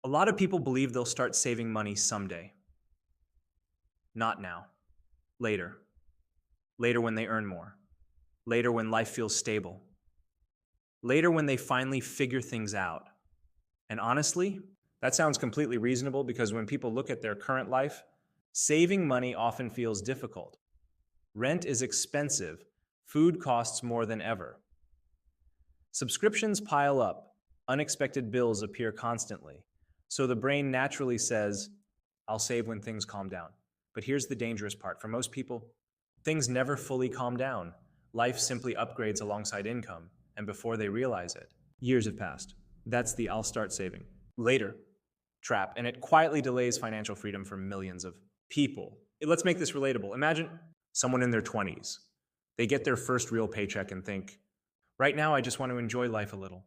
A lot of people believe they'll start saving money someday. Not now. Later. Later when they earn more. Later when life feels stable. Later when they finally figure things out. And honestly, that sounds completely reasonable because when people look at their current life, saving money often feels difficult. Rent is expensive. Food costs more than ever. Subscriptions pile up. Unexpected bills appear constantly. So the brain naturally says, I'll save when things calm down. But here's the dangerous part. For most people, things never fully calm down. Life simply upgrades alongside income. And before they realize it, years have passed. That's the I'll start saving later trap. And it quietly delays financial freedom for millions of people. Let's make this relatable. Imagine someone in their 20s. They get their first real paycheck and think, right now I just want to enjoy life a little.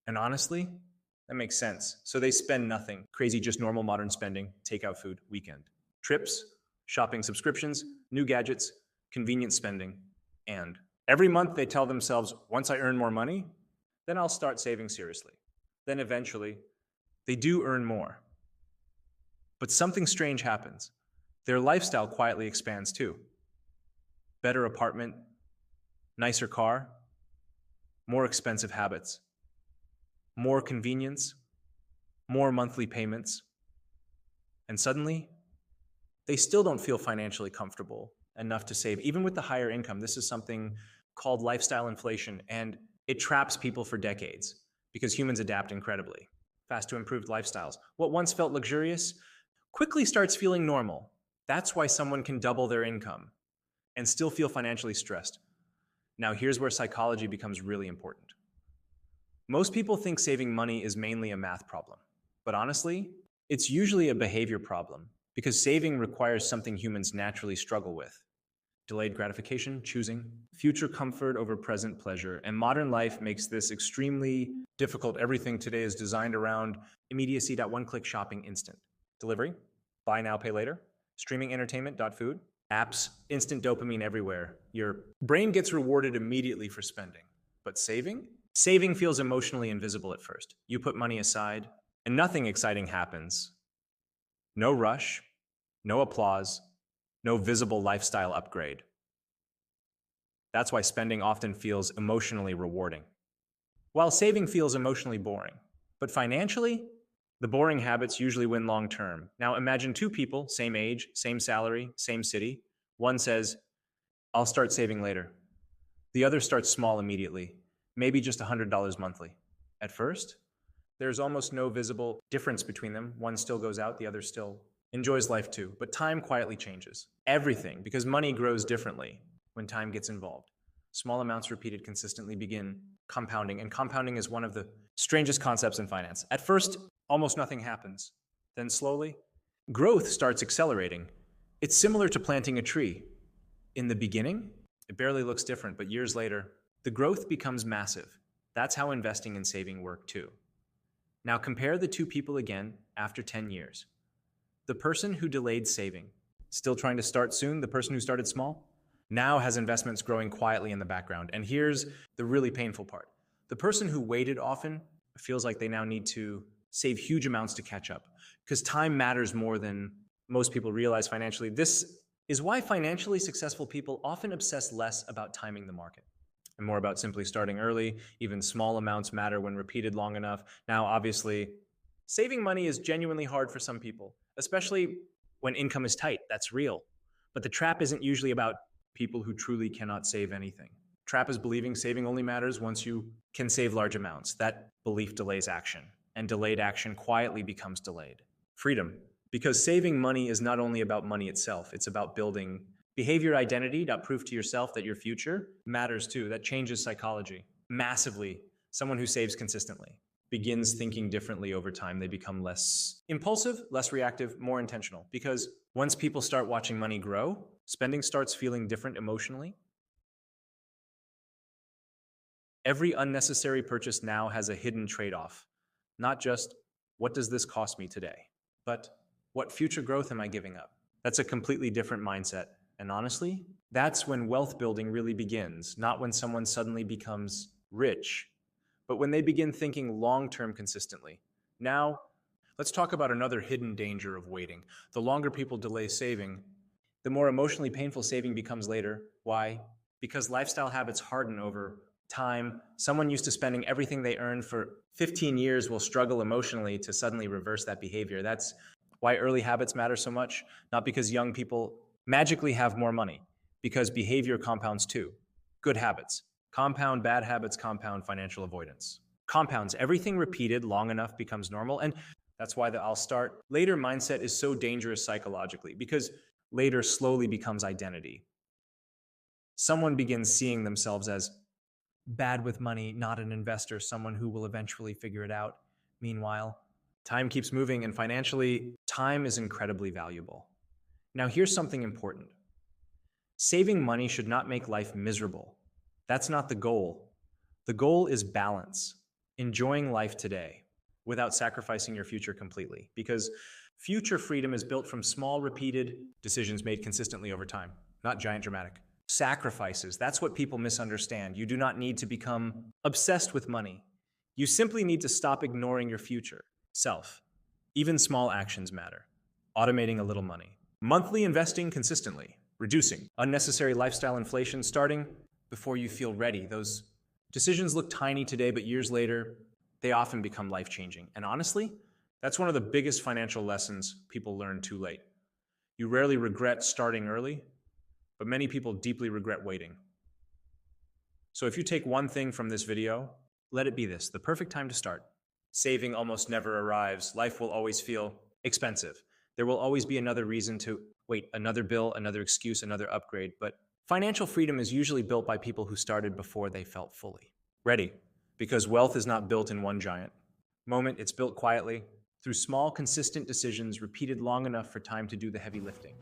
And honestly, that makes sense. So they spend nothing. Crazy, just normal modern spending, takeout food, weekend. Trips, shopping subscriptions, new gadgets, convenient spending. And every month they tell themselves, once I earn more money, then I'll start saving seriously. Then eventually, they do earn more. But something strange happens. Their lifestyle quietly expands too. Better apartment, nicer car, more expensive habits, more convenience, more monthly payments. And suddenly, they still don't feel financially comfortable enough to save. Even with the higher income, this is something called lifestyle inflation, and it traps people for decades because humans adapt incredibly fast to improved lifestyles. What once felt luxurious quickly starts feeling normal. That's why someone can double their income and still feel financially stressed. Now, here's where psychology becomes really important. Most people think saving money is mainly a math problem, but honestly, it's usually a behavior problem because saving requires something humans naturally struggle with: delayed gratification, choosing future comfort over present pleasure. And modern life makes this extremely difficult. Everything today is designed around immediacy. One click shopping, instant delivery, buy now, pay later, streaming entertainment, food, apps, instant dopamine everywhere. Your brain gets rewarded immediately for spending. But saving? Saving feels emotionally invisible at first. You put money aside, and nothing exciting happens. No rush, no applause, no visible lifestyle upgrade. That's why spending often feels emotionally rewarding, while saving feels emotionally boring. But financially, the boring habits usually win long term. Now imagine two people, same age, same salary, same city. One says, I'll start saving later. The other starts small immediately, maybe just $100 monthly. At first, there's almost no visible difference between them. One still goes out, the other still enjoys life too. But time quietly changes everything because money grows differently when time gets involved. Small amounts repeated consistently begin compounding, and compounding is one of the strangest concepts in finance. At first, almost nothing happens. Then slowly, growth starts accelerating. It's similar to planting a tree. In the beginning, it barely looks different, but years later, the growth becomes massive. That's how investing and saving work too. Now compare the two people again after 10 years. The person who delayed saving, still trying to start soon. The person who started small, now has investments growing quietly in the background. And here's the really painful part. The person who waited often feels like they now need to save huge amounts to catch up because time matters more than most people realize financially. This is why financially successful people often obsess less about timing the market and more about simply starting early. Even small amounts matter when repeated long enough. Now, obviously, saving money is genuinely hard for some people, especially when income is tight. That's real. But the trap isn't usually about people who truly cannot save anything. Trap is believing saving only matters once you can save large amounts. That belief delays action, and delayed action quietly becomes delayed freedom. Because saving money is not only about money itself, it's about building behavior identity that prove to yourself that your future matters too. That changes psychology massively. Someone who saves consistently begins thinking differently over time. They become less impulsive, less reactive, more intentional. Because once people start watching money grow, spending starts feeling different emotionally. Every unnecessary purchase now has a hidden trade-off. Not just, what does this cost me today? But what future growth am I giving up? That's a completely different mindset. And honestly, that's when wealth building really begins, not when someone suddenly becomes rich, but when they begin thinking long-term consistently. Now, Let's talk about another hidden danger of waiting. The longer people delay saving, the more emotionally painful saving becomes later. Why? Because lifestyle habits harden over time. Someone used to spending everything they earned for 15 years will struggle emotionally to suddenly reverse that behavior. That's why early habits matter so much, not because young people magically have more money, because behavior compounds too. Good habits compound, bad habits compound financial avoidance. Compounds, everything repeated long enough becomes normal. And that's why the I'll start later mindset is so dangerous psychologically, because later slowly becomes identity. Someone begins seeing themselves as bad with money, not an investor, someone who will eventually figure it out. Meanwhile, time keeps moving, and financially, time is incredibly valuable. Now, here's something important: saving money should not make life miserable. That's not the goal. The goal is balance, enjoying life today without sacrificing your future completely. Because future freedom is built from small, repeated decisions made consistently over time, not giant, dramatic sacrifices. That's what people misunderstand. You do not need to become obsessed with money. You simply need to stop ignoring your future self. Even small actions matter. Automating a little money, monthly investing consistently, reducing unnecessary lifestyle inflation, starting before you feel ready. Those decisions look tiny today, but years later, they often become life changing. And honestly, that's one of the biggest financial lessons people learn too late. You rarely regret starting early, but many people deeply regret waiting. So if you take one thing from this video, let it be this: the perfect time to start. Saving almost never arrives. Life will always feel expensive. There will always be another reason to wait, another bill, another excuse, another upgrade. But financial freedom is usually built by people who started before they felt fully ready. Because wealth is not built in one giant moment, it's built quietly through small, consistent decisions repeated long enough for time to do the heavy lifting.